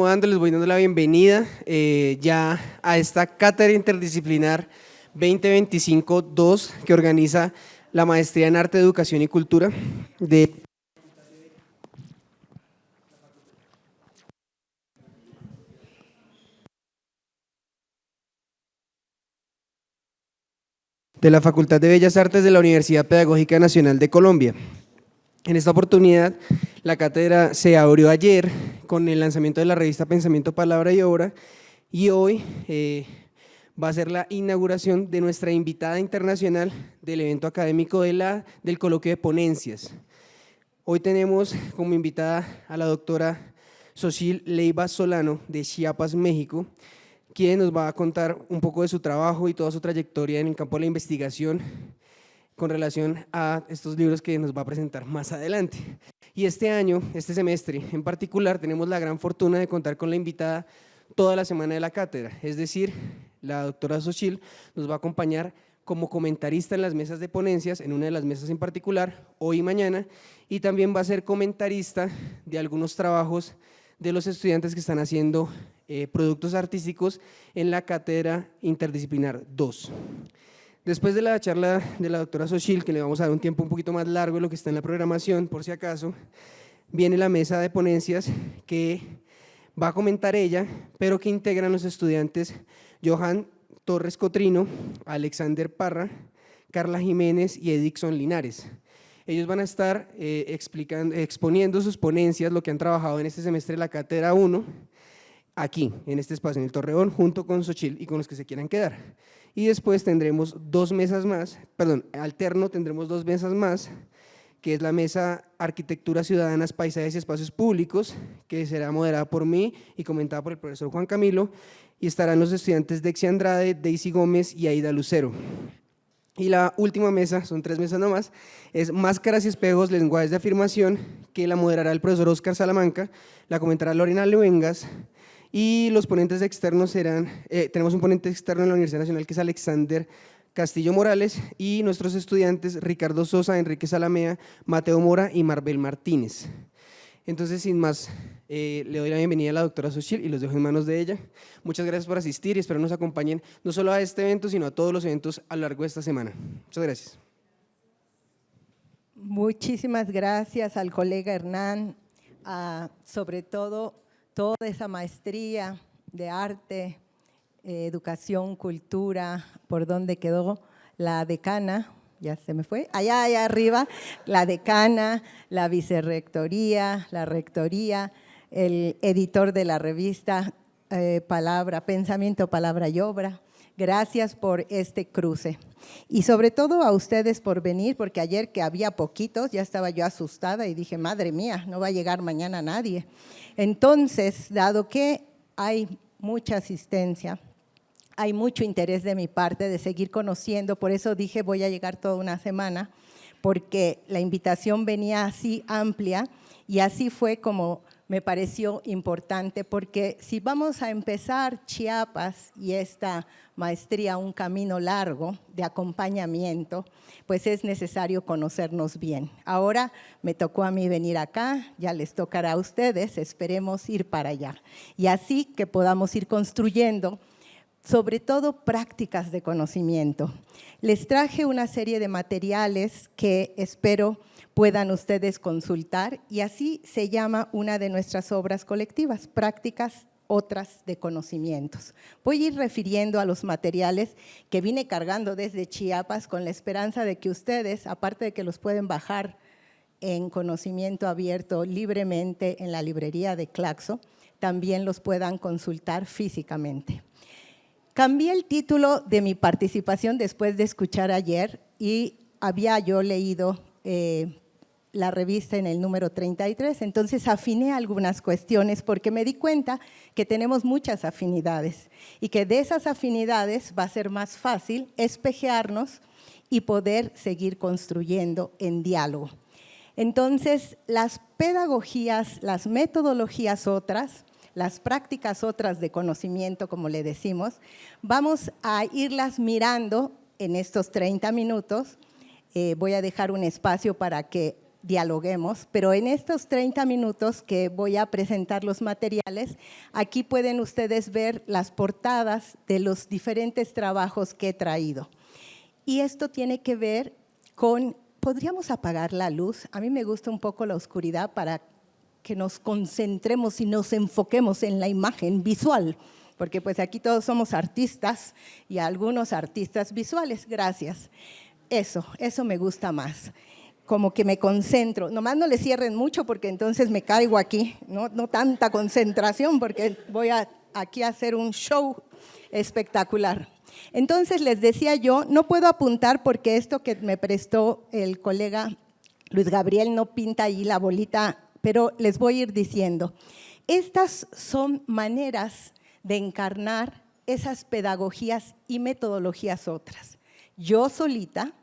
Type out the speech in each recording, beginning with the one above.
Les voy dando la bienvenida ya a esta cátedra interdisciplinar 2025-2 que organiza la Maestría en Arte, Educación y Cultura de la Facultad de Bellas Artes de la Universidad Pedagógica Nacional de Colombia. En esta oportunidad, la cátedra se abrió ayer con el lanzamiento de la revista Pensamiento, Palabra y Obra, y hoy va a ser la inauguración de nuestra invitada internacional del evento académico del coloquio de ponencias. Hoy tenemos como invitada a la doctora Xochitl Leiva Solano de Chiapas, México, quien nos va a contar un poco de su trabajo y toda su trayectoria en el campo de la investigación con relación a estos libros que nos va a presentar más adelante. Y este semestre en particular, tenemos la gran fortuna de contar con la invitada toda la semana de la cátedra, es decir, la doctora Xochitl nos va a acompañar como comentarista en las mesas de ponencias, en una de las mesas en particular, hoy y mañana, y también va a ser comentarista de algunos trabajos de los estudiantes que están haciendo productos artísticos en la cátedra interdisciplinar 2. Después de la charla de la doctora Xochitl, que le vamos a dar un tiempo un poquito más largo de lo que está en la programación, por si acaso, viene la mesa de ponencias que va a comentar ella, pero que integran los estudiantes Johan Torres Cotrino, Alexander Parra, Carla Jiménez y Edixon Linares. Ellos van a estar exponiendo sus ponencias, lo que han trabajado en este semestre de la cátedra 1, aquí, en este espacio, en el Torreón, junto con Xochitl y con los que se quieran quedar. Y después tendremos dos mesas más, alterno tendremos dos mesas más, que es la mesa Arquitectura, Ciudadanas, Paisajes y Espacios Públicos, que será moderada por mí y comentada por el profesor Juan Camilo, y estarán los estudiantes Dexia Andrade, Daisy Gómez y Aida Lucero. Y la última mesa, son 3 mesas nomás, es Máscaras y Espejos, Lenguajes de Afirmación, que la moderará el profesor Óscar Salamanca, la comentará Lorena Luengas, y los ponentes externos serán, tenemos un ponente externo en la Universidad Nacional que es Alexander Castillo Morales, y nuestros estudiantes Ricardo Sosa, Enrique Salamea, Mateo Mora y Marbel Martínez. Entonces, sin más, le doy la bienvenida a la doctora Xochitl y los dejo en manos de ella. Muchas gracias por asistir y espero nos acompañen no solo a este evento, sino a todos los eventos a lo largo de esta semana. Muchas gracias. Muchísimas gracias al colega Hernán, sobre todo toda esa maestría de arte, educación, cultura, por donde quedó la decana, ya se me fue, allá arriba, la decana, la vicerrectoría, la rectoría, el editor de la revista Pensamiento, Palabra y Obra. Gracias por este cruce y sobre todo a ustedes por venir, porque ayer que había poquitos ya estaba yo asustada y dije, madre mía, no va a llegar mañana nadie. Entonces, dado que hay mucha asistencia, hay mucho interés de mi parte de seguir conociendo, por eso dije voy a llegar toda una semana, porque la invitación venía así amplia y así fue como me pareció importante, porque si vamos a empezar Chiapas y esta maestría un camino largo de acompañamiento, pues es necesario conocernos bien. Ahora me tocó a mí venir acá, ya les tocará a ustedes, esperemos ir para allá. Y así que podamos ir construyendo sobre todo prácticas de conocimiento. Les traje una serie de materiales que espero puedan ustedes consultar y así se llama una de nuestras obras colectivas, Prácticas otras de conocimientos. Voy a ir refiriendo a los materiales que vine cargando desde Chiapas con la esperanza de que ustedes, aparte de que los pueden bajar en conocimiento abierto libremente en la librería de Claxo, también los puedan consultar físicamente. Cambié el título de mi participación después de escuchar ayer y había yo leído la revista en el número 33, entonces afiné algunas cuestiones porque me di cuenta que tenemos muchas afinidades y que de esas afinidades va a ser más fácil espejearnos y poder seguir construyendo en diálogo. Entonces, las pedagogías, las metodologías otras, las prácticas otras de conocimiento, como le decimos, vamos a irlas mirando en estos 30 minutos. Voy a dejar un espacio para que dialoguemos, pero en estos 30 minutos que voy a presentar los materiales, aquí pueden ustedes ver las portadas de los diferentes trabajos que he traído. Y esto tiene que ver con, ¿podríamos apagar la luz? A mí me gusta un poco la oscuridad para que nos concentremos y nos enfoquemos en la imagen visual, porque pues aquí todos somos artistas y algunos artistas visuales, gracias. Eso me gusta más. Como que me concentro, nomás no le cierren mucho porque entonces me caigo aquí, no tanta concentración porque voy aquí a hacer un show espectacular. Entonces les decía yo, no puedo apuntar porque esto que me prestó el colega Luis Gabriel no pinta ahí la bolita, pero les voy a ir diciendo. Estas son maneras de encarnar esas pedagogías y metodologías otras. Yo solita,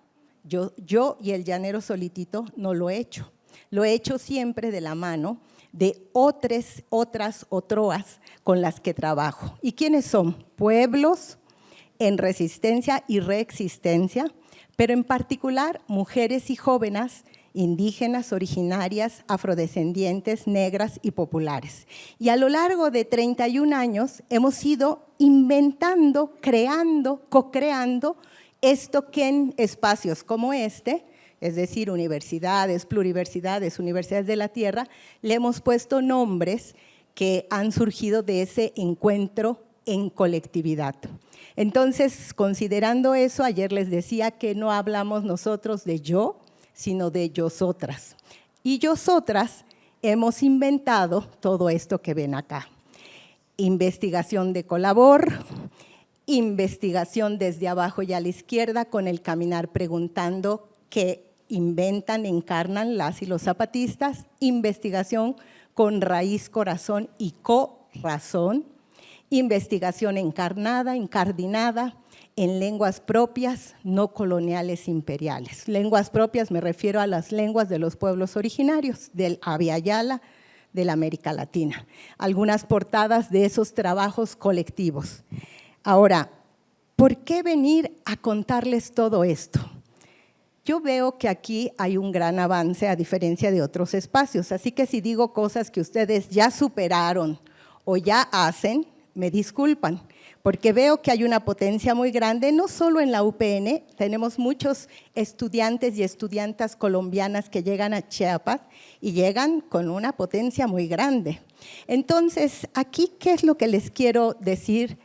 yo y el llanero solitito no lo he hecho. Lo he hecho siempre de la mano de otras otroas con las que trabajo. ¿Y quiénes son? Pueblos en resistencia y reexistencia, pero en particular mujeres y jóvenes indígenas, originarias, afrodescendientes, negras y populares. Y a lo largo de 31 años hemos ido inventando, creando, co-creando esto que en espacios como este, es decir, universidades, pluriversidades, universidades de la tierra, le hemos puesto nombres que han surgido de ese encuentro en colectividad. Entonces, considerando eso, ayer les decía que no hablamos nosotros de yo, sino de yosotras. Y yosotras hemos inventado todo esto que ven acá. Investigación de colabor, investigación desde abajo y a la izquierda con el caminar preguntando que inventan, encarnan las y los zapatistas, investigación con raíz, corazón y corazón, investigación encarnada, incardinada, en lenguas propias, no coloniales imperiales. Lenguas propias me refiero a las lenguas de los pueblos originarios, del Abya Yala, de la América Latina. Algunas portadas de esos trabajos colectivos. Ahora, ¿por qué venir a contarles todo esto? Yo veo que aquí hay un gran avance a diferencia de otros espacios, así que si digo cosas que ustedes ya superaron o ya hacen, me disculpan, porque veo que hay una potencia muy grande, no solo en la UPN, tenemos muchos estudiantes y estudiantas colombianas que llegan a Chiapas y llegan con una potencia muy grande. Entonces, aquí, ¿qué es lo que les quiero decir?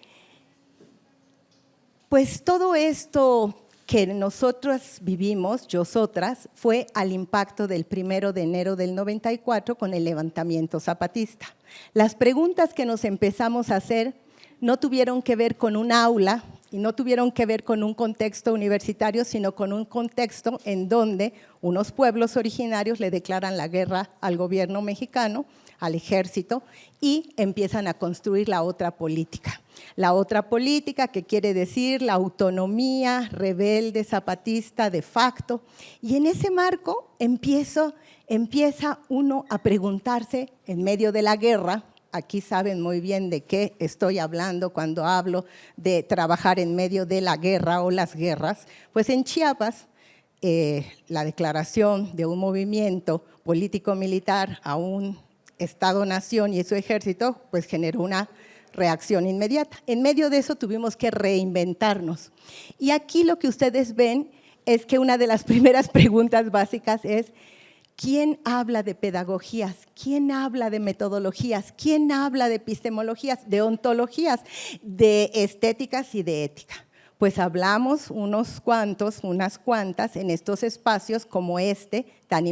Pues todo esto que nosotros vivimos, yosotras, fue al impacto del 1 de enero del 94 con el levantamiento zapatista. Las preguntas que nos empezamos a hacer no tuvieron que ver con un aula y no tuvieron que ver con un contexto universitario, sino con un contexto en donde unos pueblos originarios le declaran la guerra al gobierno mexicano, al ejército, y empiezan a construir la otra política. La otra política que quiere decir la autonomía rebelde zapatista de facto, y en ese marco empieza uno a preguntarse en medio de la guerra. Aquí saben muy bien de qué estoy hablando cuando hablo de trabajar en medio de la guerra o las guerras. Pues en Chiapas, la declaración de un movimiento político-militar a un Estado-nación y su ejército, pues generó una reacción inmediata. En medio de eso tuvimos que reinventarnos. Y aquí lo que ustedes ven es que una de las primeras preguntas básicas es: ¿quién habla de pedagogías? ¿Quién habla de metodologías? ¿Quién habla de epistemologías, de ontologías, de estéticas y de ética? Pues hablamos unos cuantos, unas cuantas en estos espacios como este tan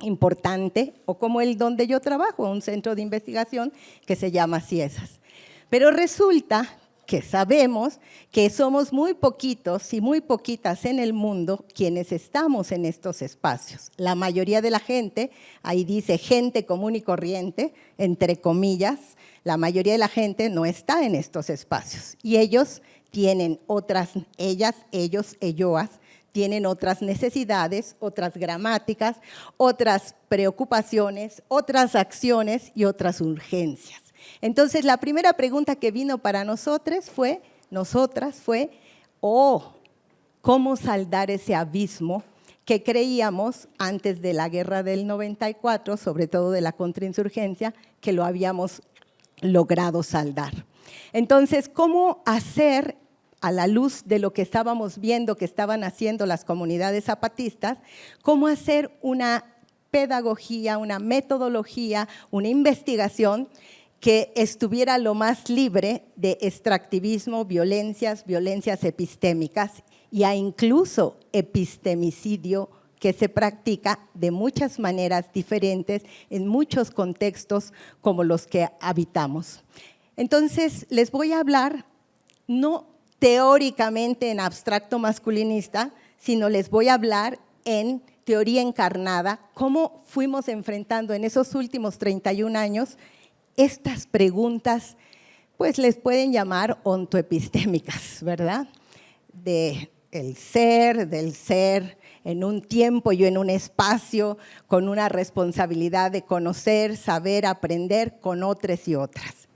importante o como el donde yo trabajo, un centro de investigación que se llama CIESAS. Pero resulta que sabemos que somos muy poquitos y muy poquitas en el mundo quienes estamos en estos espacios. La mayoría de la gente, ahí dice gente común y corriente, entre comillas, la mayoría de la gente no está en estos espacios. Y ellos tienen otras, ellas, ellos, elloas, tienen otras necesidades, otras gramáticas, otras preocupaciones, otras acciones y otras urgencias. Entonces, la primera pregunta que vino para nosotras fue, ¿cómo saldar ese abismo que creíamos antes de la guerra del 94, sobre todo de la contrainsurgencia, que lo habíamos logrado saldar. Entonces, ¿cómo hacer, a la luz de lo que estábamos viendo que estaban haciendo las comunidades zapatistas, cómo hacer una pedagogía, una metodología, una investigación que estuviera lo más libre de extractivismo, violencias epistémicas y a incluso epistemicidio que se practica de muchas maneras diferentes en muchos contextos como los que habitamos? Entonces, les voy a hablar no teóricamente en abstracto masculinista, sino les voy a hablar en teoría encarnada, cómo fuimos enfrentando en esos últimos 31 años estas preguntas, pues les pueden llamar ontoepistémicas, ¿verdad? Del ser en un tiempo y en un espacio, con una responsabilidad de conocer, saber, aprender con otros y otras.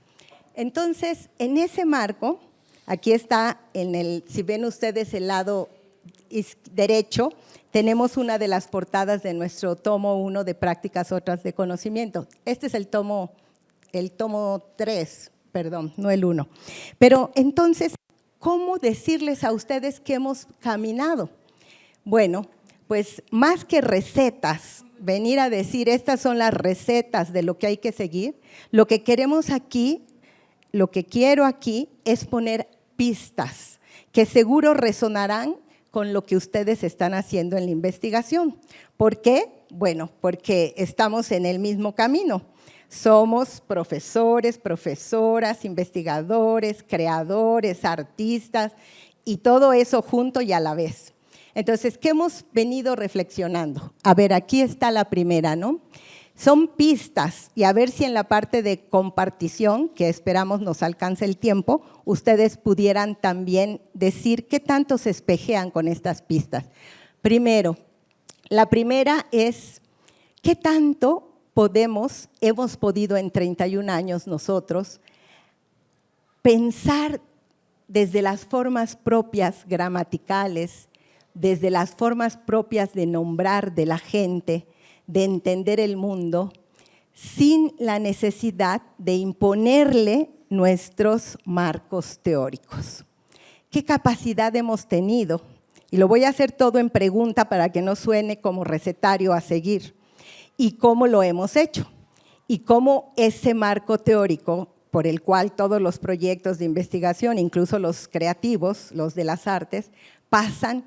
Entonces, en ese marco, aquí está, si ven ustedes el lado derecho, tenemos una de las portadas de nuestro tomo 1 de Prácticas Otras de Conocimiento. Este es el tomo 3, perdón, no el 1. Pero entonces, ¿cómo decirles a ustedes que hemos caminado? Bueno, pues más que recetas, venir a decir estas son las recetas de lo que hay que seguir, lo que queremos aquí, lo que quiero aquí es poner pistas que seguro resonarán con lo que ustedes están haciendo en la investigación. ¿Por qué? Bueno, porque estamos en el mismo camino. Somos profesores, profesoras, investigadores, creadores, artistas y todo eso junto y a la vez. Entonces, ¿qué hemos venido reflexionando? A ver, aquí está la primera, ¿no? Son pistas y a ver si en la parte de compartición, que esperamos nos alcance el tiempo, ustedes pudieran también decir qué tanto se espejean con estas pistas. Primero, la primera es, ¿qué tanto hemos podido en 31 años nosotros pensar desde las formas propias gramaticales, desde las formas propias de nombrar de la gente, de entender el mundo, sin la necesidad de imponerle nuestros marcos teóricos? ¿Qué capacidad hemos tenido? Y lo voy a hacer todo en pregunta para que no suene como recetario a seguir. ¿Y cómo lo hemos hecho? Y cómo ese marco teórico por el cual todos los proyectos de investigación, incluso los creativos, los de las artes, pasan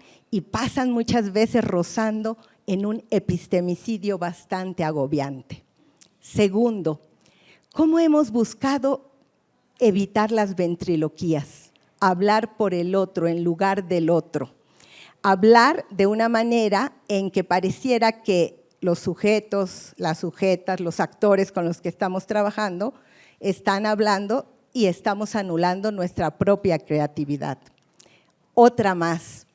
muchas veces rozando en un epistemicidio bastante agobiante. Segundo, ¿cómo hemos buscado evitar las ventriloquías? Hablar por el otro en lugar del otro. Hablar de una manera en que pareciera que los sujetos, las sujetas, los actores con los que estamos trabajando están hablando y estamos anulando nuestra propia creatividad. Otra más.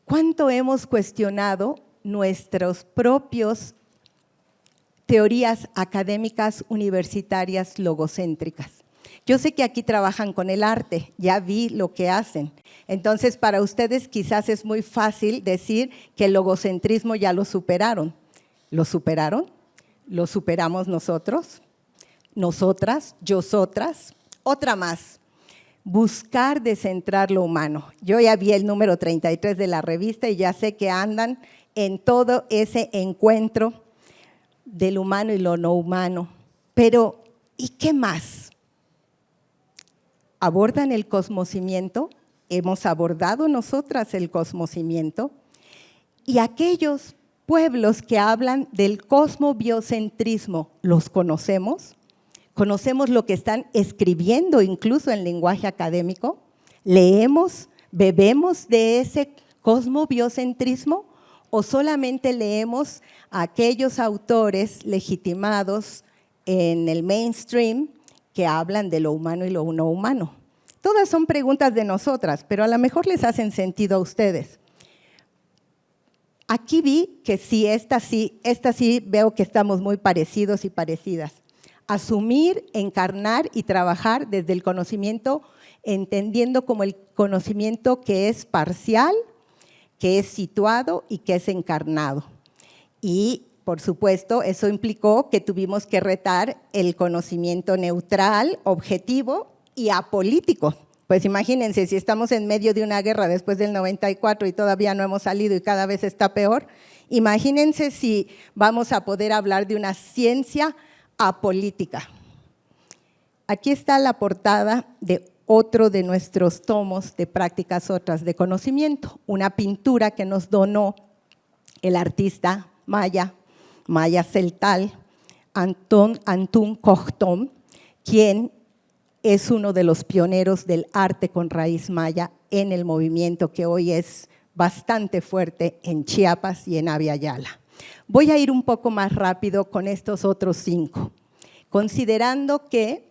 ¿Cuánto hemos cuestionado nuestros propios teorías académicas universitarias logocéntricas? Yo sé que aquí trabajan con el arte, ya vi lo que hacen. Entonces, para ustedes quizás es muy fácil decir que el logocentrismo ya lo superaron. ¿Lo superaron? ¿Lo superamos nosotros? ¿Nosotras? ¿Yosotras? Otra más. Buscar descentrar lo humano. Yo ya vi el número 33 de la revista y ya sé que andan en todo ese encuentro del humano y lo no humano. Pero, ¿y qué más? ¿Abordan el cosmocimiento? ¿Hemos abordado nosotras el cosmocimiento? Y aquellos pueblos que hablan del cosmobiocentrismo, ¿los conocemos? ¿Conocemos lo que están escribiendo incluso en lenguaje académico? ¿Leemos, bebemos de ese cosmobiocentrismo o solamente leemos a aquellos autores legitimados en el mainstream que hablan de lo humano y lo no humano? Todas son preguntas de nosotras, pero a lo mejor les hacen sentido a ustedes. Aquí vi que sí, esta sí veo que estamos muy parecidos y parecidas. Asumir, encarnar y trabajar desde el conocimiento, entendiendo como el conocimiento que es parcial, qué es situado y qué es encarnado. Y, por supuesto, eso implicó que tuvimos que retar el conocimiento neutral, objetivo y apolítico. Pues imagínense, si estamos en medio de una guerra después del 94 y todavía no hemos salido y cada vez está peor, imagínense si vamos a poder hablar de una ciencia apolítica. Aquí está la portada de otro de nuestros tomos de Prácticas Otras de Conocimiento, una pintura que nos donó el artista maya celtal, Antún Cojtón, quien es uno de los pioneros del arte con raíz maya en el movimiento que hoy es bastante fuerte en Chiapas y en Abya Yala. Voy a ir un poco más rápido con estos otros 5, considerando que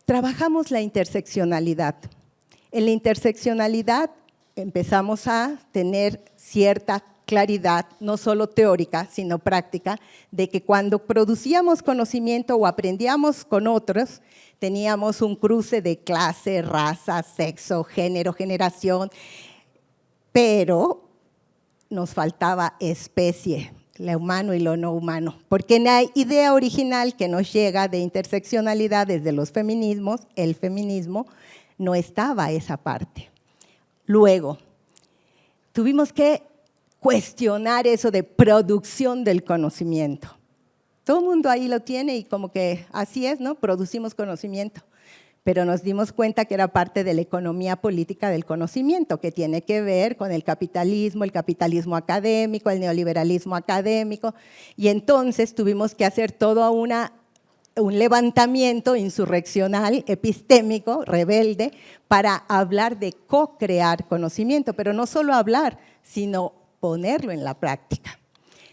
trabajamos la interseccionalidad. En la interseccionalidad empezamos a tener cierta claridad, no solo teórica, sino práctica, de que cuando producíamos conocimiento o aprendíamos con otros, teníamos un cruce de clase, raza, sexo, género, generación, pero nos faltaba especie, lo humano y lo no humano, porque en la idea original que nos llega de interseccionalidad desde los feminismos, el feminismo, no estaba esa parte. Luego, tuvimos que cuestionar eso de producción del conocimiento. Todo el mundo ahí lo tiene y como que así es, ¿no? Producimos conocimiento. Pero nos dimos cuenta que era parte de la economía política del conocimiento, que tiene que ver con el capitalismo académico, el neoliberalismo académico, y entonces tuvimos que hacer todo un levantamiento insurreccional, epistémico, rebelde, para hablar de co-crear conocimiento, pero no solo hablar, sino ponerlo en la práctica.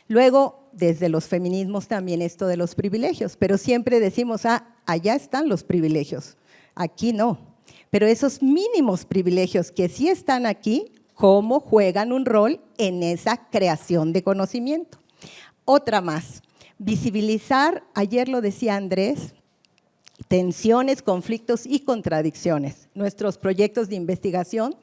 Luego, desde los feminismos también esto de los privilegios, pero siempre decimos, allá están los privilegios. Aquí no, pero esos mínimos privilegios que sí están aquí, ¿cómo juegan un rol en esa creación de conocimiento? Otra más, visibilizar, ayer lo decía Andrés, tensiones, conflictos y contradicciones. Nuestros proyectos de investigación,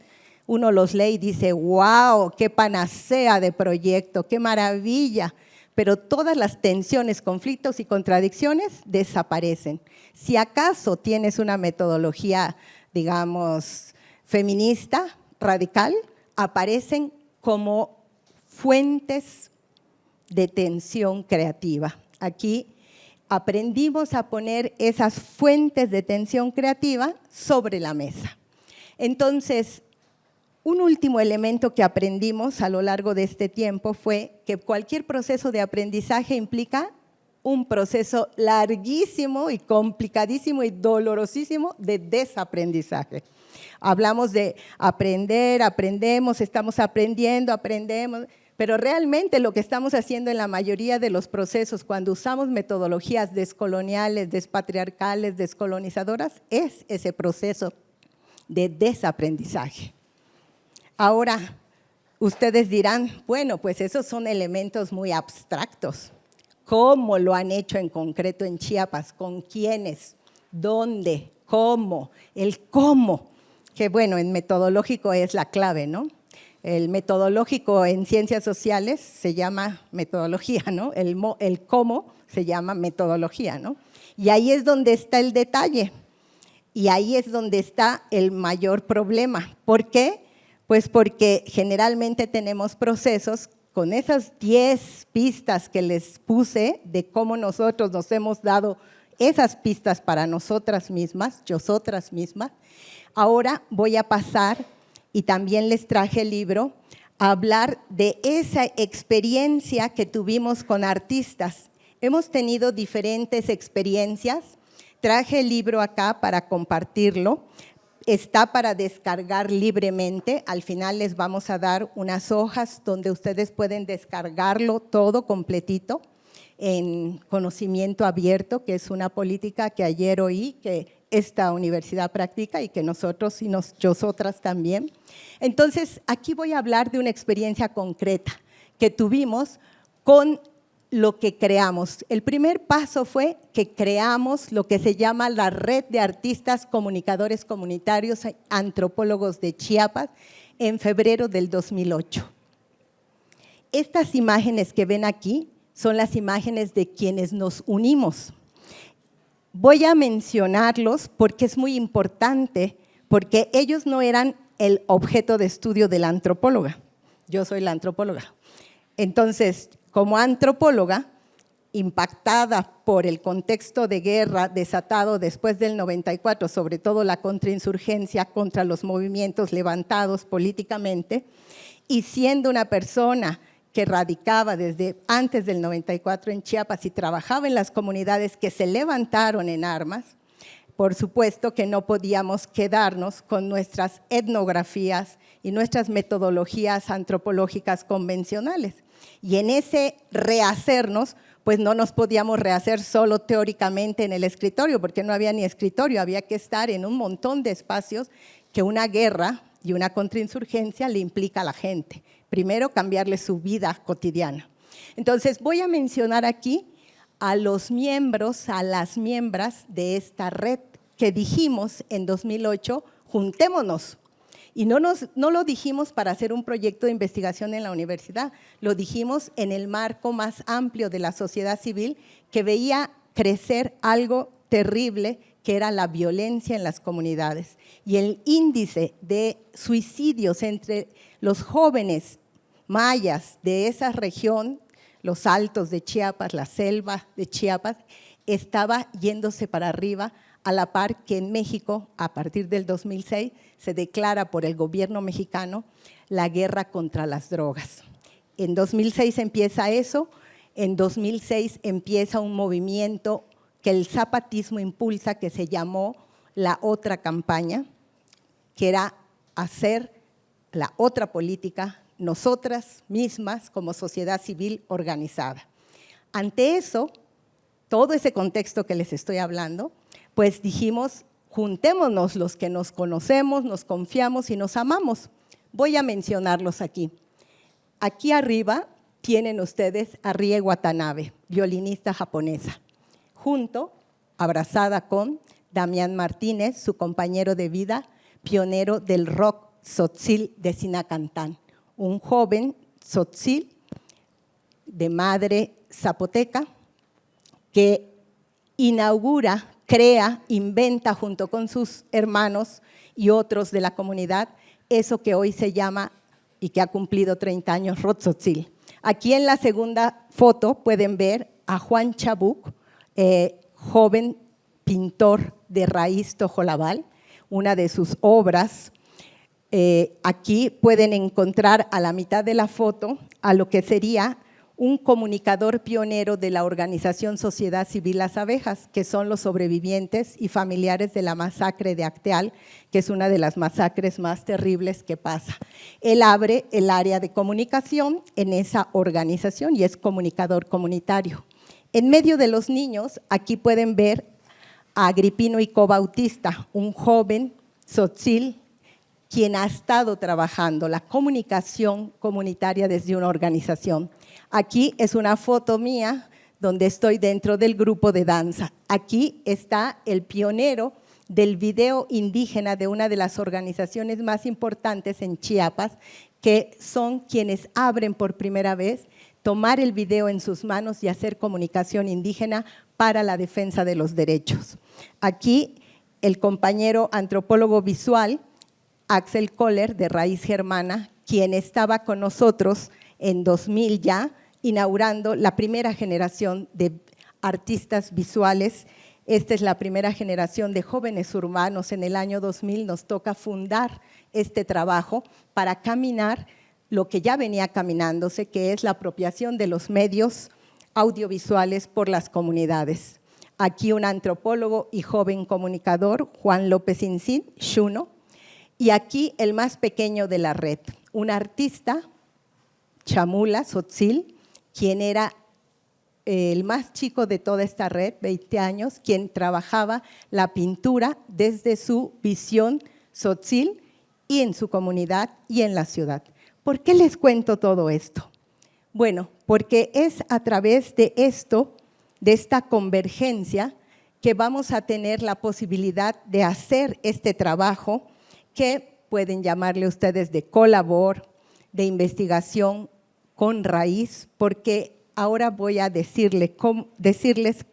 uno los lee y dice, wow, qué panacea de proyecto, qué maravilla, pero todas las tensiones, conflictos y contradicciones desaparecen. Si acaso tienes una metodología, digamos, feminista, radical, aparecen como fuentes de tensión creativa. Aquí aprendimos a poner esas fuentes de tensión creativa sobre la mesa. Entonces, un último elemento que aprendimos a lo largo de este tiempo fue que cualquier proceso de aprendizaje implica un proceso larguísimo y complicadísimo y dolorosísimo de desaprendizaje. Hablamos de aprender, aprendemos, estamos aprendiendo, aprendemos, pero realmente lo que estamos haciendo en la mayoría de los procesos cuando usamos metodologías descoloniales, despatriarcales, descolonizadoras, es ese proceso de desaprendizaje. Ahora, ustedes dirán, bueno, pues esos son elementos muy abstractos. ¿Cómo lo han hecho en concreto en Chiapas? ¿Con quiénes? ¿Dónde? ¿Cómo? El cómo, que bueno, en metodológico es la clave, ¿no? El metodológico en ciencias sociales se llama metodología, ¿no? El cómo se llama metodología, ¿no? Y ahí es donde está el detalle. Y ahí es donde está el mayor problema. ¿Por qué? Pues porque generalmente tenemos procesos con esas 10 pistas que les puse de cómo nosotros nos hemos dado esas pistas para nosotras mismas, yosotras mismas. Ahora voy a pasar, y también les traje el libro, a hablar de esa experiencia que tuvimos con artistas. Hemos tenido diferentes experiencias. Traje el libro acá para compartirlo. Está para descargar libremente. Al final les vamos a dar unas hojas donde ustedes pueden descargarlo todo completito en conocimiento abierto, que es una política que ayer oí que esta universidad practica y que nosotros y nosotras también. Entonces, aquí voy a hablar de una experiencia concreta que tuvimos con lo que creamos. El primer paso fue que creamos lo que se llama la Red de Artistas Comunicadores Comunitarios Antropólogos de Chiapas, en febrero del 2008. Estas imágenes que ven aquí son las imágenes de quienes nos unimos. Voy a mencionarlos porque es muy importante, porque ellos no eran el objeto de estudio de la antropóloga. Yo soy la antropóloga. Entonces, como antropóloga, impactada por el contexto de guerra desatado después del 94, sobre todo la contrainsurgencia contra los movimientos levantados políticamente, y siendo una persona que radicaba desde antes del 94 en Chiapas y trabajaba en las comunidades que se levantaron en armas, por supuesto que no podíamos quedarnos con nuestras etnografías y nuestras metodologías antropológicas convencionales. Y en ese rehacernos, pues no nos podíamos rehacer solo teóricamente en el escritorio, porque no había ni escritorio, había que estar en un montón de espacios que una guerra y una contrainsurgencia le implica a la gente. Primero, cambiarle su vida cotidiana. Entonces, voy a mencionar aquí a los miembros, a las miembros de esta red que dijimos en 2008, juntémonos. Y no lo dijimos para hacer un proyecto de investigación en la universidad, lo dijimos en el marco más amplio de la sociedad civil que veía crecer algo terrible que era la violencia en las comunidades. Y el índice de suicidios entre los jóvenes mayas de esa región, los altos de Chiapas, la selva de Chiapas, estaba yéndose para arriba, a la par que en México, a partir del 2006, se declara por el gobierno mexicano la guerra contra las drogas. En 2006 empieza eso, en 2006 empieza un movimiento que el zapatismo impulsa, que se llamó la otra campaña, que era hacer la otra política, nosotras mismas como sociedad civil organizada. Ante eso, todo ese contexto que les estoy hablando, pues dijimos, juntémonos los que nos conocemos, nos confiamos y nos amamos. Voy a mencionarlos aquí. Aquí arriba tienen ustedes a Rie Watanabe, violinista japonesa, junto, abrazada con Damián Martínez, su compañero de vida, pionero del rock tzotzil de Sinacantán, un joven tzotzil de madre zapoteca que inaugura, crea, inventa junto con sus hermanos y otros de la comunidad eso que hoy se llama y que ha cumplido 30 años, Rottzotzil. Aquí en la segunda foto pueden ver a Juan Chabuc, joven pintor de raíz tojolabal, una de sus obras. Aquí pueden encontrar a la mitad de la foto a lo que sería un comunicador pionero de la organización Sociedad Civil Las Abejas, que son los sobrevivientes y familiares de la masacre de Acteal, que es una de las masacres más terribles que pasa. Él abre el área de comunicación en esa organización y es comunicador comunitario. En medio de los niños, aquí pueden ver a Agripino Icó Bautista, un joven tzotzil, quien ha estado trabajando la comunicación comunitaria desde una organización. Aquí es una foto mía donde estoy dentro del grupo de danza. Aquí está el pionero del video indígena de una de las organizaciones más importantes en Chiapas, que son quienes abren por primera vez tomar el video en sus manos y hacer comunicación indígena para la defensa de los derechos. Aquí el compañero antropólogo visual, Axel Kohler, de Raíz Germana, quien estaba con nosotros en 2000 ya, inaugurando la primera generación de artistas visuales. Esta es la primera generación de jóvenes urbanos. En el año 2000 nos toca fundar este trabajo para caminar lo que ya venía caminándose, que es la apropiación de los medios audiovisuales por las comunidades. Aquí un antropólogo y joven comunicador, Juan López Incín, Xuno, y aquí el más pequeño de la red, un artista, Chamula Tzotzil, quien era el más chico de toda esta red, 20 años, quien trabajaba la pintura desde su visión tzotzil y en su comunidad y en la ciudad. ¿Por qué les cuento todo esto? Bueno, porque es a través de esto, de esta convergencia, que vamos a tener la posibilidad de hacer este trabajo que pueden llamarle ustedes de colabor, de investigación con raíz, porque ahora voy a decirles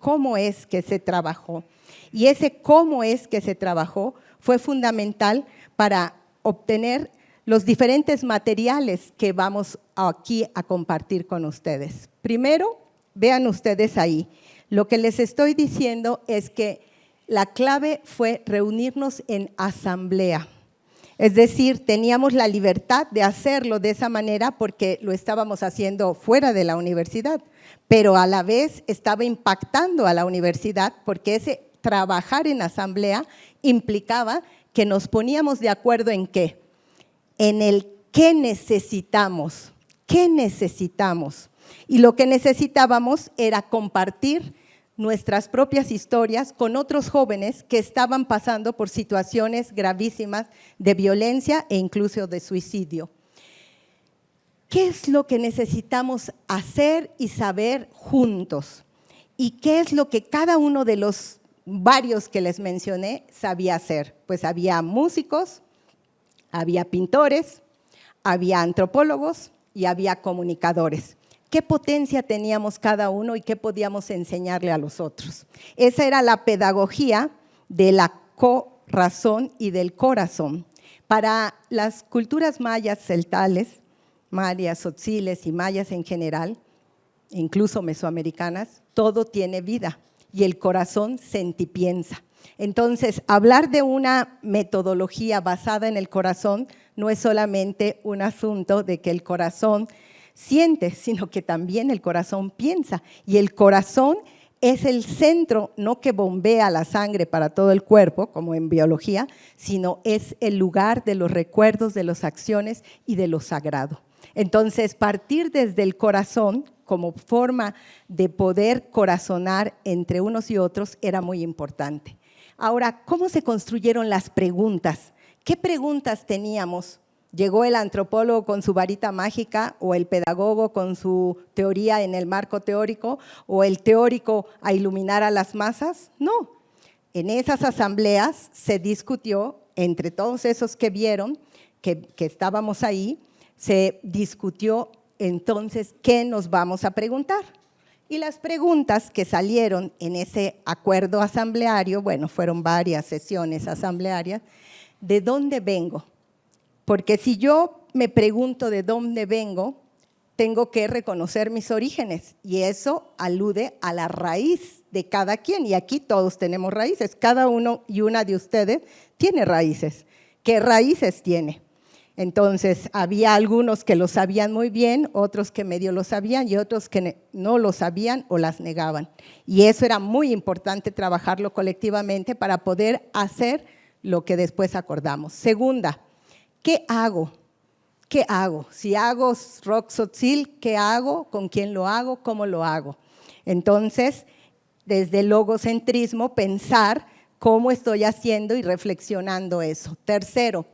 cómo es que se trabajó. Y ese cómo es que se trabajó fue fundamental para obtener los diferentes materiales que vamos aquí a compartir con ustedes. Primero, vean ustedes ahí, lo que les estoy diciendo es que la clave fue reunirnos en asamblea. Es decir, teníamos la libertad de hacerlo de esa manera porque lo estábamos haciendo fuera de la universidad, pero a la vez estaba impactando a la universidad porque ese trabajar en asamblea implicaba que nos poníamos de acuerdo en qué, en el qué necesitamos, y lo que necesitábamos era compartir nuestras propias historias con otros jóvenes que estaban pasando por situaciones gravísimas de violencia e incluso de suicidio. ¿Qué es lo que necesitamos hacer y saber juntos? ¿Y qué es lo que cada uno de los varios que les mencioné sabía hacer? Pues había músicos, había pintores, había antropólogos y había comunicadores. ¿Qué potencia teníamos cada uno y qué podíamos enseñarle a los otros? Esa era la pedagogía de la co-razón y del corazón. Para las culturas mayas celtales, mayas, tzotziles y mayas en general, incluso mesoamericanas, todo tiene vida y el corazón sentipiensa. Entonces, hablar de una metodología basada en el corazón no es solamente un asunto de que el corazón siente, sino que también el corazón piensa. Y el corazón es el centro, no que bombea la sangre para todo el cuerpo, como en biología, sino es el lugar de los recuerdos, de las acciones y de lo sagrado. Entonces, partir desde el corazón como forma de poder corazonar entre unos y otros era muy importante. Ahora, ¿cómo se construyeron las preguntas? ¿Qué preguntas teníamos? ¿Llegó el antropólogo con su varita mágica o el pedagogo con su teoría en el marco teórico o el teórico a iluminar a las masas? No. En esas asambleas se discutió, entre todos esos que vieron, que estábamos ahí, se discutió entonces qué nos vamos a preguntar. Y las preguntas que salieron en ese acuerdo asambleario, bueno, fueron varias sesiones asamblearias, ¿de dónde vengo? Porque si yo me pregunto de dónde vengo, tengo que reconocer mis orígenes y eso alude a la raíz de cada quien. Y aquí todos tenemos raíces, cada uno y una de ustedes tiene raíces. ¿Qué raíces tiene? Entonces, había algunos que lo sabían muy bien, otros que medio lo sabían y otros que no lo sabían o las negaban. Y eso era muy importante trabajarlo colectivamente para poder hacer lo que después acordamos. Segunda, ¿qué hago? ¿Qué hago? Si hago rock tzotzil, ¿qué hago? ¿Con quién lo hago? ¿Cómo lo hago? Entonces, desde el logocentrismo, pensar cómo estoy haciendo y reflexionando eso. Tercero,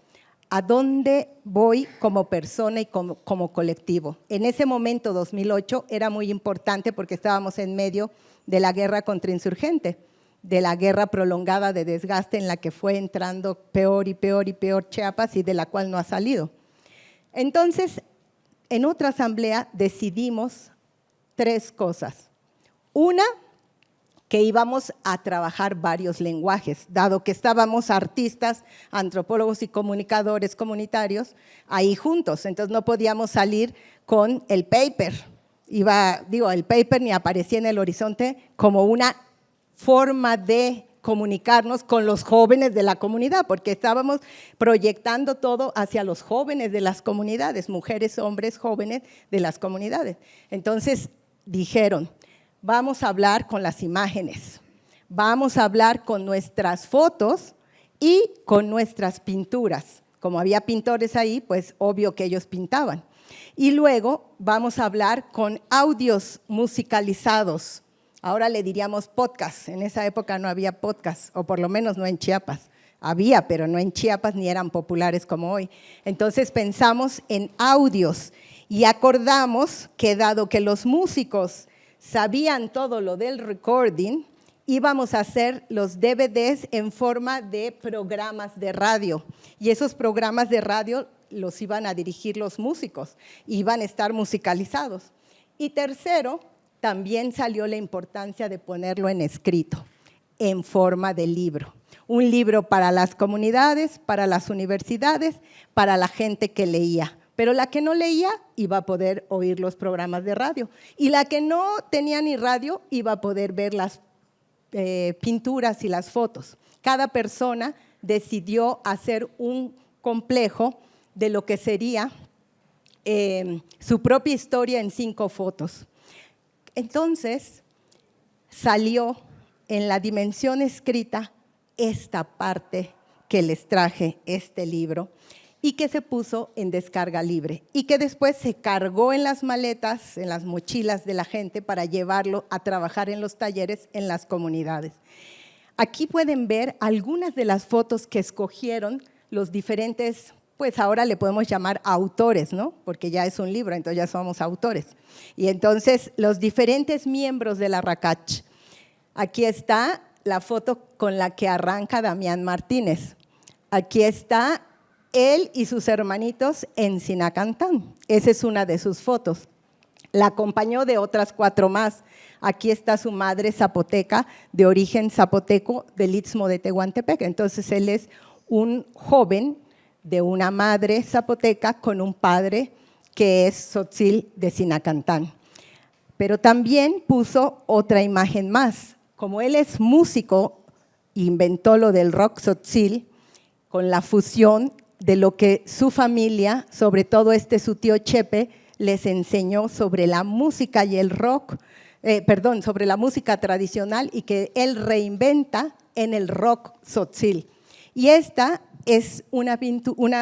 ¿a dónde voy como persona y como colectivo? En ese momento, 2008, era muy importante porque estábamos en medio de la guerra contrainsurgente, de la guerra prolongada de desgaste en la que fue entrando peor y peor y peor Chiapas y de la cual no ha salido. Entonces, en otra asamblea decidimos 3 cosas. Una, que íbamos a trabajar varios lenguajes, dado que estábamos artistas, antropólogos y comunicadores comunitarios ahí juntos, entonces no podíamos salir con el paper. El paper ni aparecía en el horizonte como una forma de comunicarnos con los jóvenes de la comunidad, porque estábamos proyectando todo hacia los jóvenes de las comunidades, mujeres, hombres, jóvenes de las comunidades. Entonces dijeron, vamos a hablar con las imágenes, vamos a hablar con nuestras fotos y con nuestras pinturas. Como había pintores ahí, pues obvio que ellos pintaban. Y luego vamos a hablar con audios musicalizados. Ahora le diríamos podcast, en esa época no había podcast, o por lo menos no en Chiapas. Había, pero no en Chiapas ni eran populares como hoy. Entonces pensamos en audios y acordamos que dado que los músicos sabían todo lo del recording íbamos a hacer los DVDs en forma de programas de radio. Y esos programas de radio los iban a dirigir los músicos, iban a estar musicalizados. Y tercero, también salió la importancia de ponerlo en escrito, en forma de libro. Un libro para las comunidades, para las universidades, para la gente que leía. Pero la que no leía iba a poder oír los programas de radio. Y la que no tenía ni radio iba a poder ver las pinturas y las fotos. Cada persona decidió hacer un complejo de lo que sería su propia historia en 5 fotos. Entonces, salió en la dimensión escrita esta parte que les traje, este libro, y que se puso en descarga libre y que después se cargó en las maletas, en las mochilas de la gente para llevarlo a trabajar en los talleres en las comunidades. Aquí pueden ver algunas de las fotos que escogieron los diferentes, pues ahora le podemos llamar autores, ¿no? Porque ya es un libro, entonces ya somos autores. Y entonces los diferentes miembros de la RACACH. Aquí está la foto con la que arranca Damián Martínez. Aquí está él y sus hermanitos en Sinacantán. Esa es una de sus fotos. La acompañó de otras 4 más. Aquí está su madre zapoteca, de origen zapoteco del Istmo de Tehuantepec. Entonces, él es un joven de una madre zapoteca con un padre que es tzotzil de Sinacantán. Pero también puso otra imagen más. Como él es músico, inventó lo del rock tzotzil con la fusión de lo que su familia, sobre todo su tío Chepe, les enseñó sobre la música y el rock, sobre la música tradicional y que él reinventa en el rock tzotzil. Y esta es una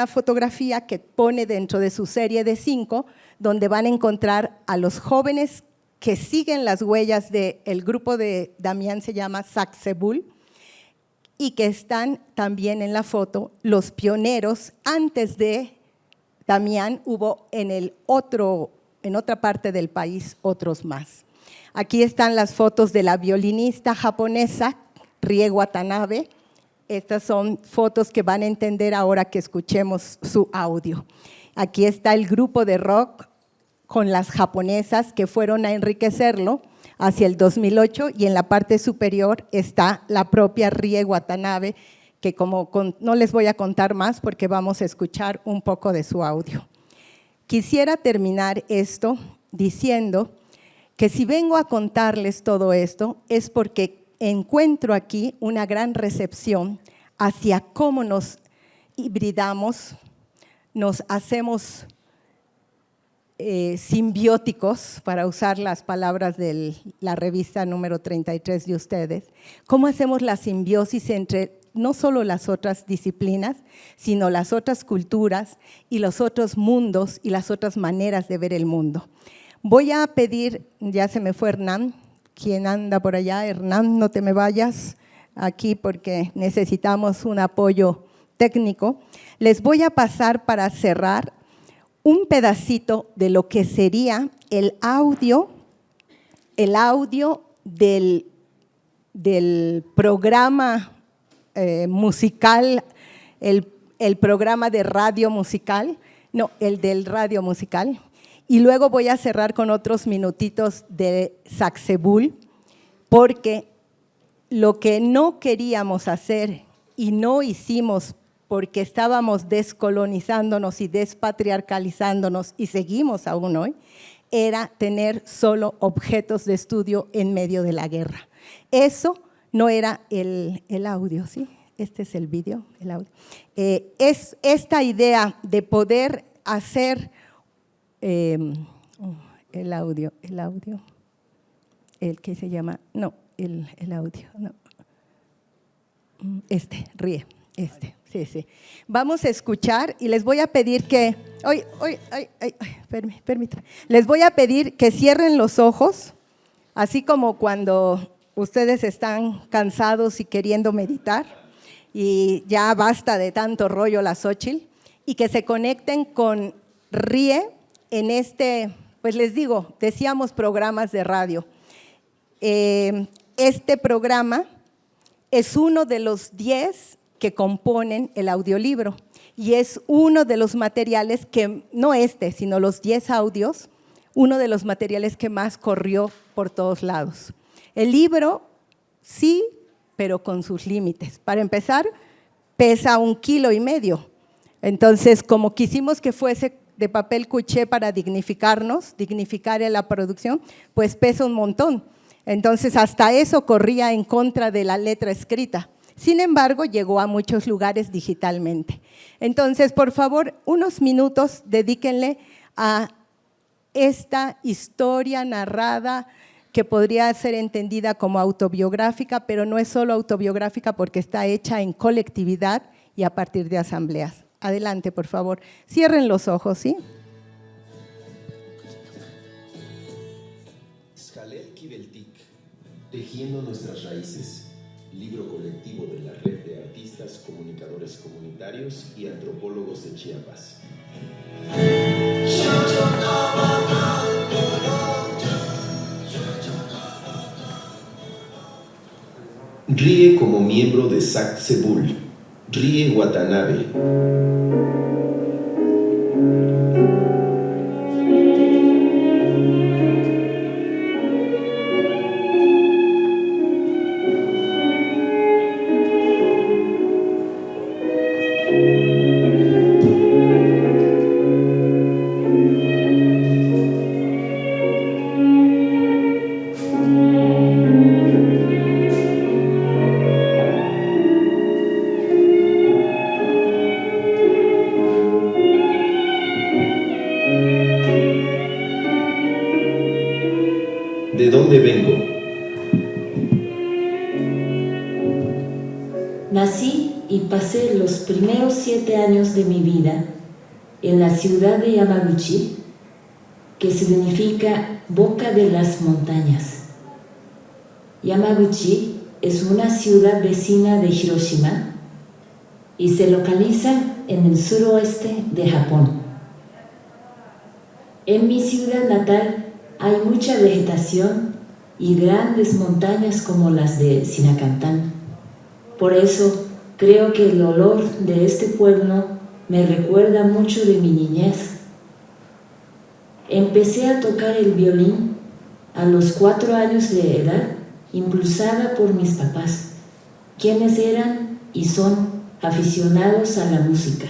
fotografía que pone dentro de su serie de 5, donde van a encontrar a los jóvenes que siguen las huellas del grupo de Damián, se llama Sacsebul, y que están también en la foto los pioneros. Antes de Damián hubo en otra parte del país otros más. Aquí están las fotos de la violinista japonesa Rie Watanabe. Estas son fotos que van a entender ahora que escuchemos su audio. Aquí está el grupo de rock con las japonesas que fueron a enriquecerlo hacia el 2008, y en la parte superior está la propia Rie Watanabe, que no les voy a contar más porque vamos a escuchar un poco de su audio. Quisiera terminar esto diciendo que si vengo a contarles todo esto es porque encuentro aquí una gran recepción hacia cómo nos hibridamos, nos hacemos simbióticos, para usar las palabras de la revista número 33 de ustedes, cómo hacemos la simbiosis entre no solo las otras disciplinas, sino las otras culturas y los otros mundos y las otras maneras de ver el mundo. Voy a pedir, ya se me fue Hernán, ¿quién anda por allá? Hernán, no te me vayas aquí porque necesitamos un apoyo técnico. Les voy a pasar para cerrar un pedacito de lo que sería el audio del programa musical, el programa de radio musical, no, el del radio musical. Y luego voy a cerrar con otros minutitos de Sacsebul, porque lo que no queríamos hacer y no hicimos porque estábamos descolonizándonos y despatriarcalizándonos, y seguimos aún hoy, era tener solo objetos de estudio en medio de la guerra. Eso no era el audio, ¿sí? Este es el vídeo, el audio. Es esta idea de poder hacer el audio, el que se llama, no, el audio, no. Ríe. Sí. Vamos a escuchar y les voy a pedir que, permítame. Les voy a pedir que cierren los ojos, así como cuando ustedes están cansados y queriendo meditar y ya basta de tanto rollo la Xóchitl, y que se conecten con Rie en pues les digo, decíamos programas de radio. este programa es uno de los 10 que componen el audiolibro y es uno de los materiales que, no este, sino los 10 audios, uno de los materiales que más corrió por todos lados. El libro, sí, pero con sus límites. Para empezar, pesa 1,5 kilos. Entonces, como quisimos que fuese de papel cuché para dignificar la producción, pues pesa un montón. Entonces, hasta eso corría en contra de la letra escrita. Sin embargo, llegó a muchos lugares digitalmente. Entonces, por favor, unos minutos dedíquenle a esta historia narrada que podría ser entendida como autobiográfica, pero no es solo autobiográfica porque está hecha en colectividad y a partir de asambleas. Adelante, por favor. Cierren los ojos, ¿sí? Xcalel Quibeltic, Tejiendo nuestras raíces, libro colectivo de la Red de Artistas, Comunicadores Comunitarios y Antropólogos de Chiapas. Ríe como miembro de Sacsebul. Ríe Watanabe. ¿De dónde vengo? Nací y pasé los primeros 7 años de mi vida en la ciudad de Yamaguchi, que significa boca de las montañas. Yamaguchi es una ciudad vecina de Hiroshima y se localiza en el suroeste de Japón. En mi ciudad natal hay mucha vegetación y grandes montañas como las de Sinacantán. Por eso creo que el olor de este pueblo me recuerda mucho de mi niñez. Empecé a tocar el violín a los 4 años de edad, impulsada por mis papás, quienes eran y son aficionados a la música.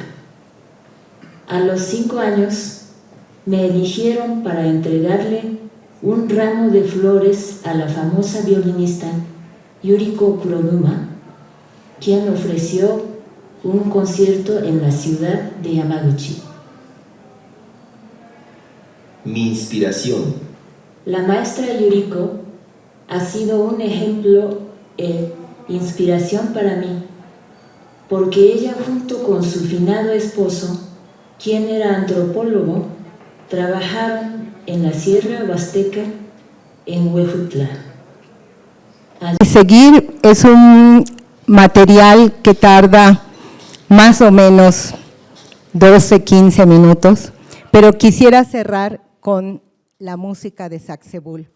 A los 5 años me eligieron para entregarle un ramo de flores a la famosa violinista Yuriko Kuronuma, quien ofreció un concierto en la ciudad de Yamaguchi. Mi inspiración. La maestra Yuriko ha sido un ejemplo e inspiración para mí, porque ella junto con su finado esposo, quien era antropólogo, trabajaron en la Sierra Huasteca en Huejutla. Seguir es un material que tarda más o menos 12-15 minutos, pero quisiera cerrar con la música de Sacsebul.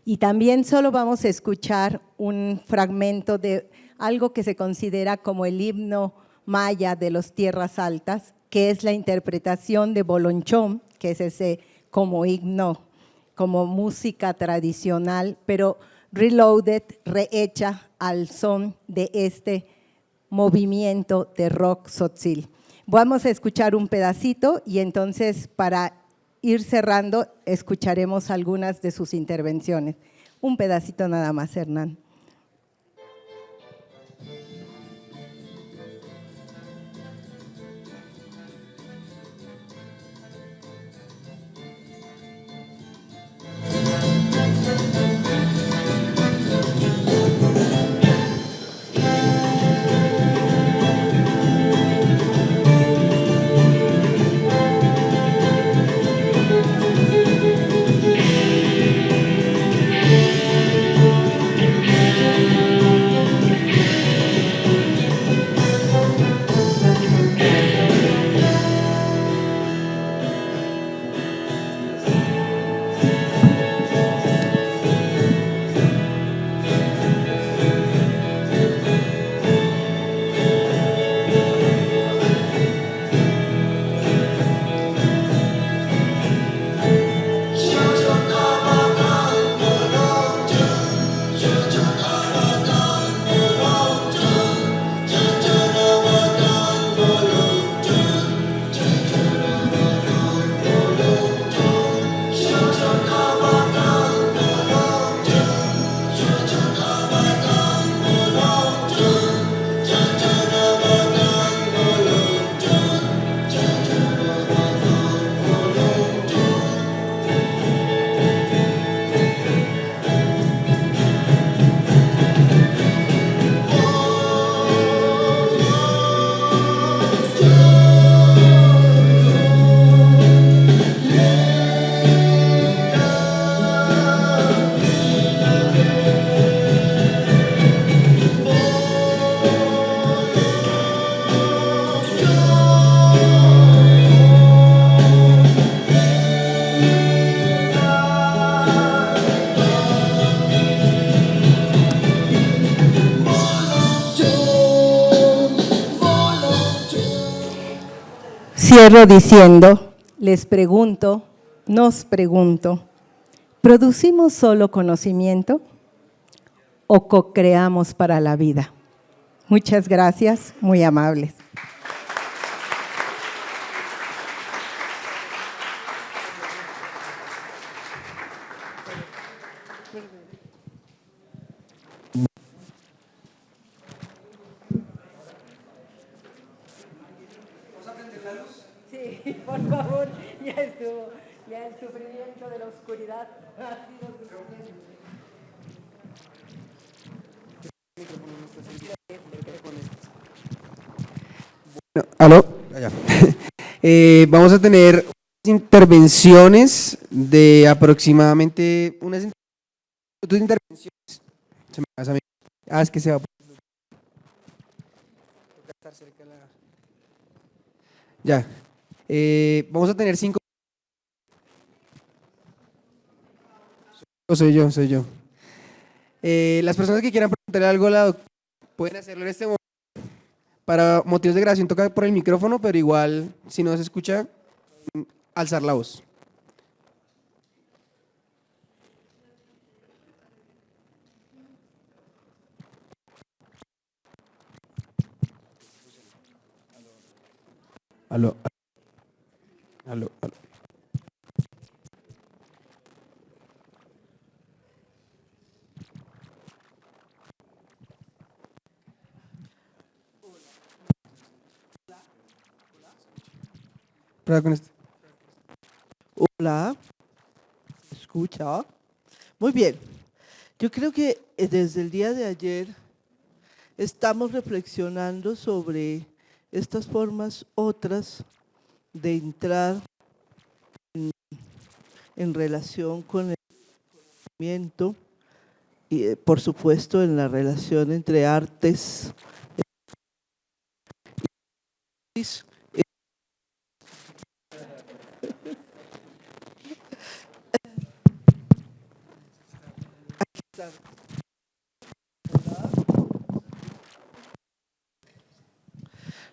Y también solo vamos a escuchar un fragmento de algo que se considera como el himno maya de las tierras altas, que es la interpretación de Bolonchón, que es ese como himno, como música tradicional, pero reloaded, rehecha al son de este movimiento de rock tzotzil. Vamos a escuchar un pedacito y entonces para ir cerrando escucharemos algunas de sus intervenciones. Un pedacito nada más, Hernán. cierro diciendo, les pregunto, nos pregunto, ¿producimos solo conocimiento o co-creamos para la vida? Muchas gracias, muy amables. Sí, por favor, ya estuvo, ya el sufrimiento de la oscuridad ha sido suficiente. ¿Aló? Allá. Vamos a tener intervenciones de aproximadamente unas intervenciones. Se me pasa a mí. Es que se va. Ya. Vamos a tener 5. Soy yo. Las personas que quieran preguntarle algo a la doctora pueden hacerlo en este momento. Para motivos de grabación toca por el micrófono, pero igual, si no se escucha, alzar la voz. Aló. Prueba con esto. Hola, ¿me escucha? Muy bien, yo creo que desde el día de ayer estamos reflexionando sobre estas formas otras de entrar en relación con el conocimiento y por supuesto en la relación entre artes y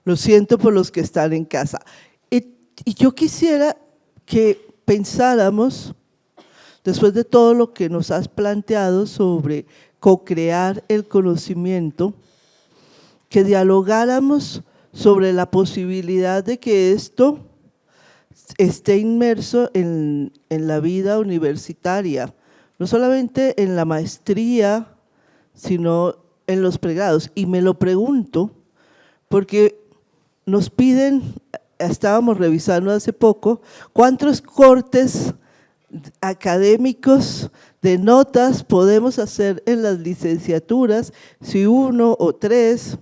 lo siento por los que están en casa. Y yo quisiera que pensáramos, después de todo lo que nos has planteado sobre co-crear el conocimiento, que dialogáramos sobre la posibilidad de que esto esté inmerso en la vida universitaria, no solamente en la maestría, sino en los pregrados. Y me lo pregunto porque nos piden, estábamos revisando hace poco, cuántos cortes académicos de notas podemos hacer en las licenciaturas, si 1 o 3,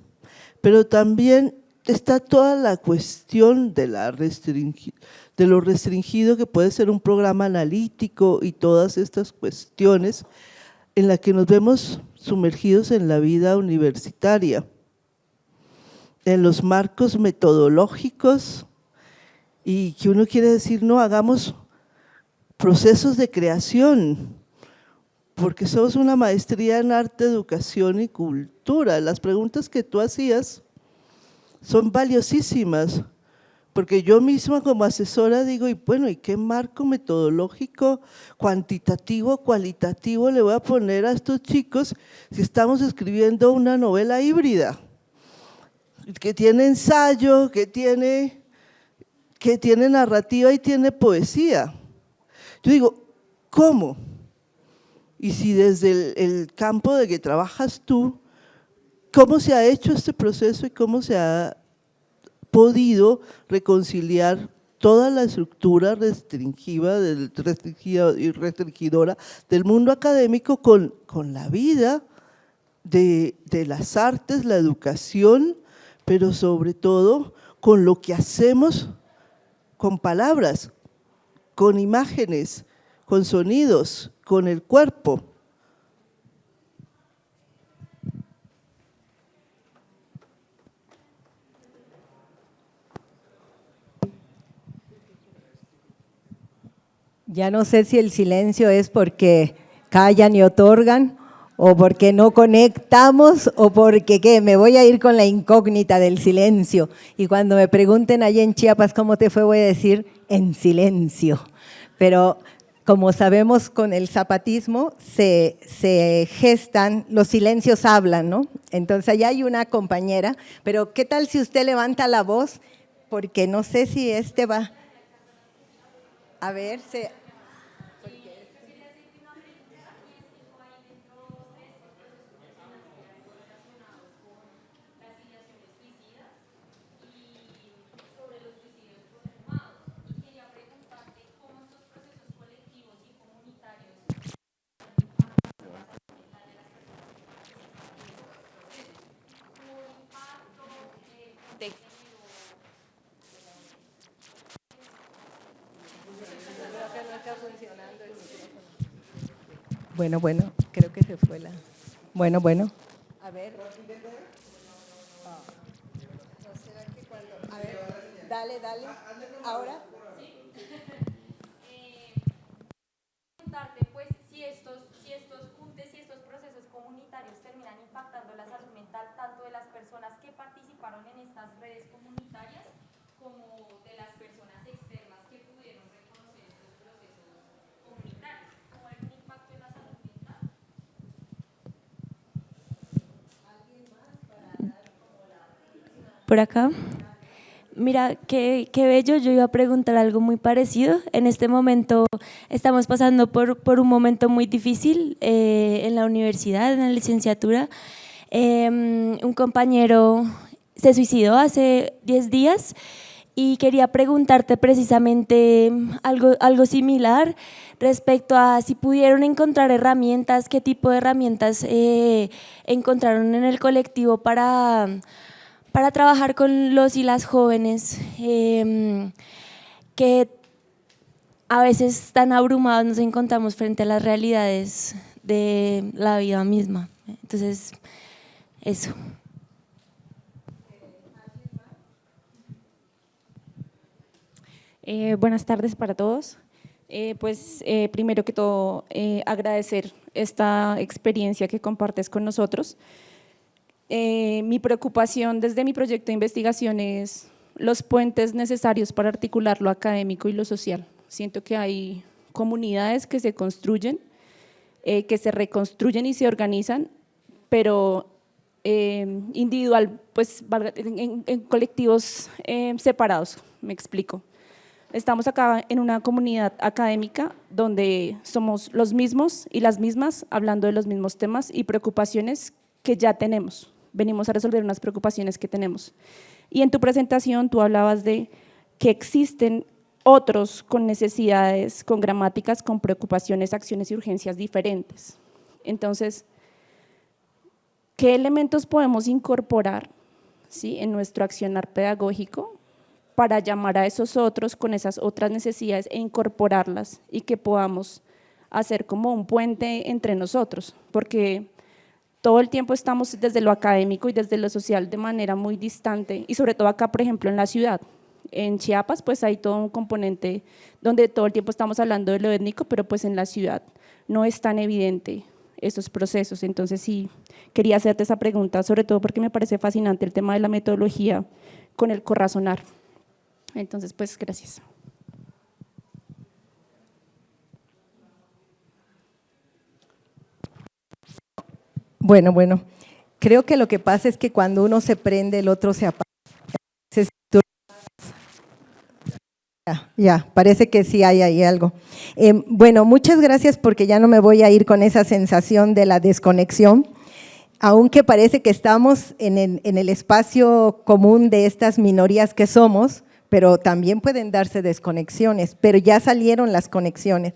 pero también está toda la cuestión de lo restringido que puede ser un programa analítico y todas estas cuestiones en las que nos vemos sumergidos en la vida universitaria, en los marcos metodológicos, y que uno quiere decir, no, hagamos procesos de creación, porque somos una maestría en arte, educación y cultura. Las preguntas que tú hacías son valiosísimas, porque yo misma como asesora digo, y bueno, ¿y qué marco metodológico, cuantitativo, cualitativo le voy a poner a estos chicos si estamos escribiendo una novela híbrida? Que tiene ensayo, que tiene narrativa y tiene poesía. Yo digo, ¿cómo? Y si desde el campo de que trabajas tú, ¿cómo se ha hecho este proceso y cómo se ha podido reconciliar toda la estructura restringida y restringidora del mundo académico con la vida de las artes, la educación, pero sobre todo con lo que hacemos con palabras, con imágenes, con sonidos, con el cuerpo? Ya no sé si el silencio es porque callan y otorgan o porque no conectamos, o porque ¿qué? Me voy a ir con la incógnita del silencio. Y cuando me pregunten allá en Chiapas cómo te fue, voy a decir en silencio. Pero como sabemos, con el zapatismo se gestan, los silencios hablan, ¿no? Entonces allá hay una compañera, pero ¿qué tal si usted levanta la voz? Porque no sé si este va… A ver, Bueno, creo que se fue la… Bueno. A ver. A ver, dale. ¿Ahora? Preguntarte, pues, si estos juntes y estos procesos comunitarios terminan impactando la salud mental tanto de las personas que participaron en estas redes comunitarias como de las personas externas que pudieron reconocer estos procesos comunitarios. ¿Cómo hay un impacto en la salud mental? Por acá. Mira, qué bello, yo iba a preguntar algo muy parecido. En este momento estamos pasando por un momento muy difícil en la universidad, en la licenciatura. Un compañero se suicidó hace 10 días y quería preguntarte precisamente algo similar respecto a si pudieron encontrar herramientas, qué tipo de herramientas encontraron en el colectivo para trabajar con los y las jóvenes que a veces tan abrumados nos encontramos frente a las realidades de la vida misma. Entonces, eso. Buenas tardes para todos. Primero que todo, agradecer esta experiencia que compartes con nosotros. Mi preocupación desde mi proyecto de investigación es los puentes necesarios para articular lo académico y lo social. Siento que hay comunidades que se construyen, que se reconstruyen y se organizan, pero individual, pues en colectivos separados, me explico. Estamos acá en una comunidad académica donde somos los mismos y las mismas hablando de los mismos temas y preocupaciones que ya tenemos. Venimos a resolver unas preocupaciones que tenemos. Y en tu presentación tú hablabas de que existen otros con necesidades, con gramáticas, con preocupaciones, acciones y urgencias diferentes. Entonces, ¿qué elementos podemos incorporar, ¿sí?, en nuestro accionar pedagógico para llamar a esos otros con esas otras necesidades e incorporarlas y que podamos hacer como un puente entre nosotros? Porque todo el tiempo estamos desde lo académico y desde lo social de manera muy distante y sobre todo acá, por ejemplo, en la ciudad. En Chiapas pues hay todo un componente donde todo el tiempo estamos hablando de lo étnico, pero pues en la ciudad no es tan evidente esos procesos. Entonces sí, quería hacerte esa pregunta, sobre todo porque me parece fascinante el tema de la metodología con el corrazonar. Entonces pues gracias. Bueno, creo que lo que pasa es que cuando uno se prende, el otro se apaga. Ya, parece que sí hay ahí algo. Bueno, muchas gracias porque ya no me voy a ir con esa sensación de la desconexión, aunque parece que estamos en el espacio común de estas minorías que somos, pero también pueden darse desconexiones, pero ya salieron las conexiones.